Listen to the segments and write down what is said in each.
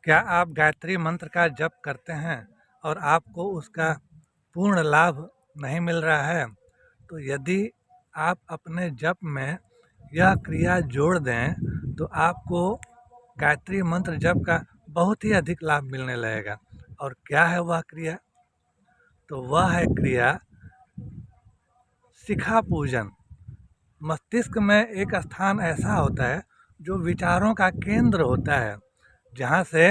क्या आप गायत्री मंत्र का जप करते हैं और आपको उसका पूर्ण लाभ नहीं मिल रहा है? तो यदि आप अपने जप में यह क्रिया जोड़ दें तो आपको गायत्री मंत्र जप का बहुत ही अधिक लाभ मिलने लगेगा। और क्या है वह क्रिया? तो वह है क्रिया शिखा पूजन। मस्तिष्क में एक स्थान ऐसा होता है जो विचारों का केंद्र होता है, जहाँ से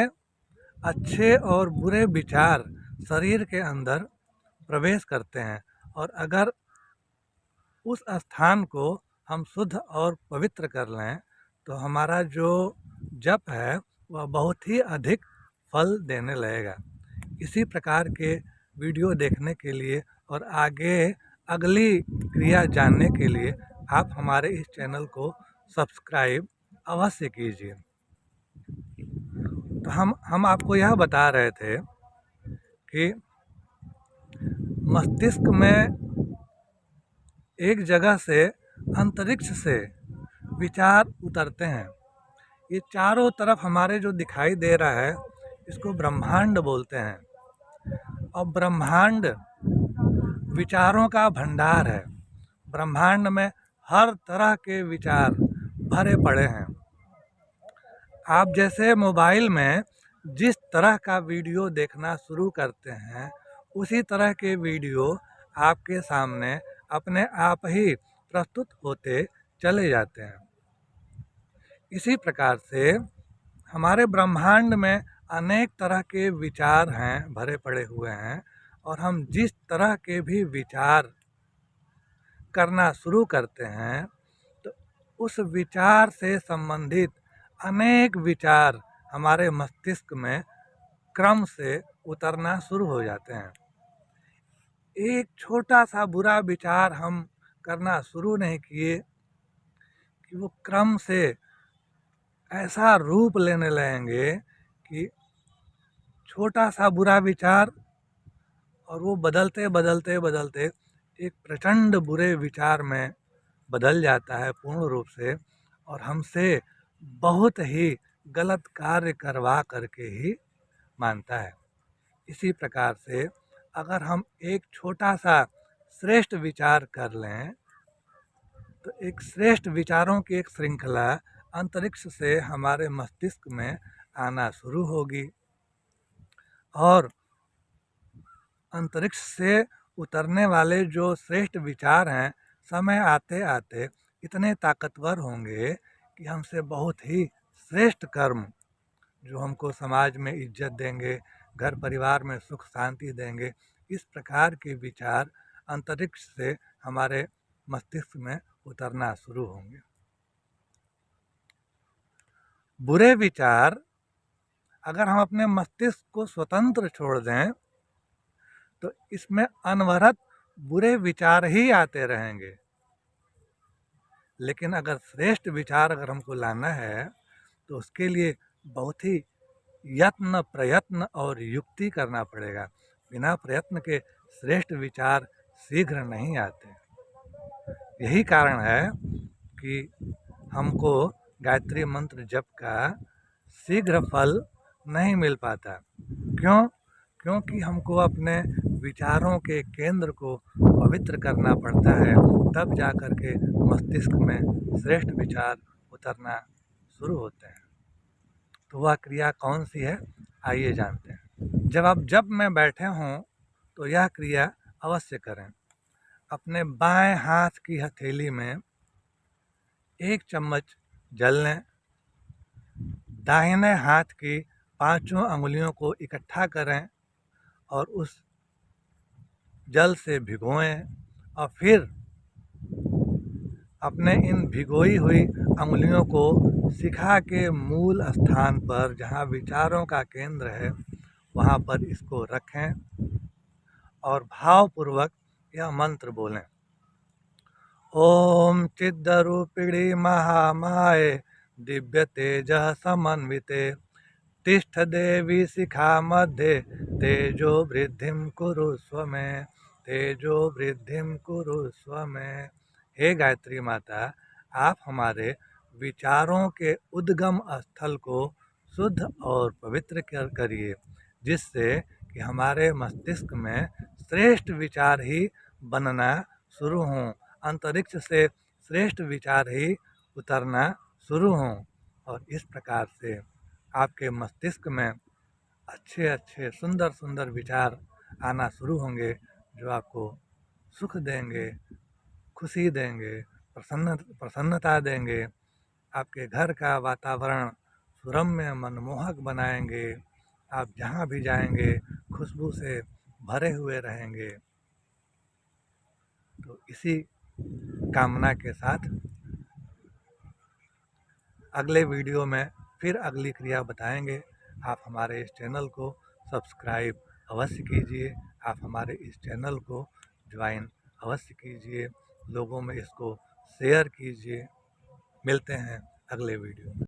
अच्छे और बुरे विचार शरीर के अंदर प्रवेश करते हैं। और अगर उस स्थान को हम शुद्ध और पवित्र कर लें तो हमारा जो जप है वह बहुत ही अधिक फल देने लगेगा। इसी प्रकार के वीडियो देखने के लिए और आगे अगली क्रिया जानने के लिए आप हमारे इस चैनल को सब्सक्राइब अवश्य कीजिए। तो हम आपको यह बता रहे थे कि मस्तिष्क में एक जगह से अंतरिक्ष से विचार उतरते हैं। ये चारों तरफ हमारे जो दिखाई दे रहा है इसको ब्रह्मांड बोलते हैं। और ब्रह्मांड विचारों का भंडार है। ब्रह्मांड में हर तरह के विचार भरे पड़े हैं। आप जैसे मोबाइल में जिस तरह का वीडियो देखना शुरू करते हैं उसी तरह के वीडियो आपके सामने अपने आप ही प्रस्तुत होते चले जाते हैं। इसी प्रकार से हमारे ब्रह्मांड में अनेक तरह के विचार हैं, भरे पड़े हुए हैं। और हम जिस तरह के भी विचार करना शुरू करते हैं तो उस विचार से संबंधित अनेक विचार हमारे मस्तिष्क में क्रम से उतरना शुरू हो जाते हैं। एक छोटा सा बुरा विचार हम करना शुरू नहीं किए कि वो क्रम से ऐसा रूप लेने लगेंगे कि छोटा सा बुरा विचार और वो बदलते बदलते बदलते एक प्रचंड बुरे विचार में बदल जाता है पूर्ण रूप से, और हमसे बहुत ही गलत कार्य करवा करके ही मानता है। इसी प्रकार से अगर हम एक छोटा सा श्रेष्ठ विचार कर लें तो एक श्रेष्ठ विचारों की एक श्रृंखला अंतरिक्ष से हमारे मस्तिष्क में आना शुरू होगी। और अंतरिक्ष से उतरने वाले जो श्रेष्ठ विचार हैं समय आते आते इतने ताकतवर होंगे कि हमसे बहुत ही श्रेष्ठ कर्म जो हमको समाज में इज्जत देंगे, घर परिवार में सुख शांति देंगे, इस प्रकार के विचार अंतरिक्ष से हमारे मस्तिष्क में उतरना शुरू होंगे। बुरे विचार अगर हम अपने मस्तिष्क को स्वतंत्र छोड़ दें तो इसमें अनवरत बुरे विचार ही आते रहेंगे। लेकिन अगर श्रेष्ठ विचार अगर हमको लाना है तो उसके लिए बहुत ही यत्न प्रयत्न और युक्ति करना पड़ेगा। बिना प्रयत्न के श्रेष्ठ विचार शीघ्र नहीं आते। यही कारण है कि हमको गायत्री मंत्र जप का शीघ्र फल नहीं मिल पाता। क्यों? क्योंकि हमको अपने विचारों के केंद्र को पवित्र करना पड़ता है, तब जा कर के मस्तिष्क में श्रेष्ठ विचार उतरना शुरू होते हैं। तो वह क्रिया कौन सी है, आइए जानते हैं। जब आप जप में बैठे हों तो यह क्रिया अवश्य करें। अपने बाएं हाथ की हथेली में 1 चम्मच जल लें। दाहिने हाथ की 5 अंगुलियों को इकट्ठा करें और उस जल से भिगोएं। और फिर अपने इन भिगोई हुई अंगुलियों को शिखा के मूल स्थान पर जहाँ विचारों का केंद्र है वहाँ पर इसको रखें और भावपूर्वक यह मंत्र बोलें। ओम चिद्रूपिणी महामाये दिव्य तेज समन्विते तिष्ठ देवी शिखा मध्ये तेजो वृद्धिम कुरु स्वमे तेजो वृद्धिम कुरु स्वमे। हे गायत्री माता, आप हमारे विचारों के उद्गम स्थल को शुद्ध और पवित्र करिए, जिससे कि हमारे मस्तिष्क में श्रेष्ठ विचार ही बनना शुरू हों, अंतरिक्ष से श्रेष्ठ विचार ही उतरना शुरू हों। और इस प्रकार से आपके मस्तिष्क में अच्छे अच्छे सुंदर सुंदर विचार आना शुरू होंगे, जो आपको सुख देंगे, खुशी देंगे, प्रसन्नता देंगे। आपके घर का वातावरण सुरम्य मनमोहक बनाएंगे। आप जहाँ भी जाएंगे खुशबू से भरे हुए रहेंगे। तो इसी कामना के साथ अगले वीडियो में फिर अगली क्रिया बताएंगे। आप हमारे इस चैनल को सब्सक्राइब अवश्य कीजिए। आप हमारे इस चैनल को ज्वाइन अवश्य कीजिए। लोगों में इसको शेयर कीजिए। मिलते हैं अगले वीडियो में।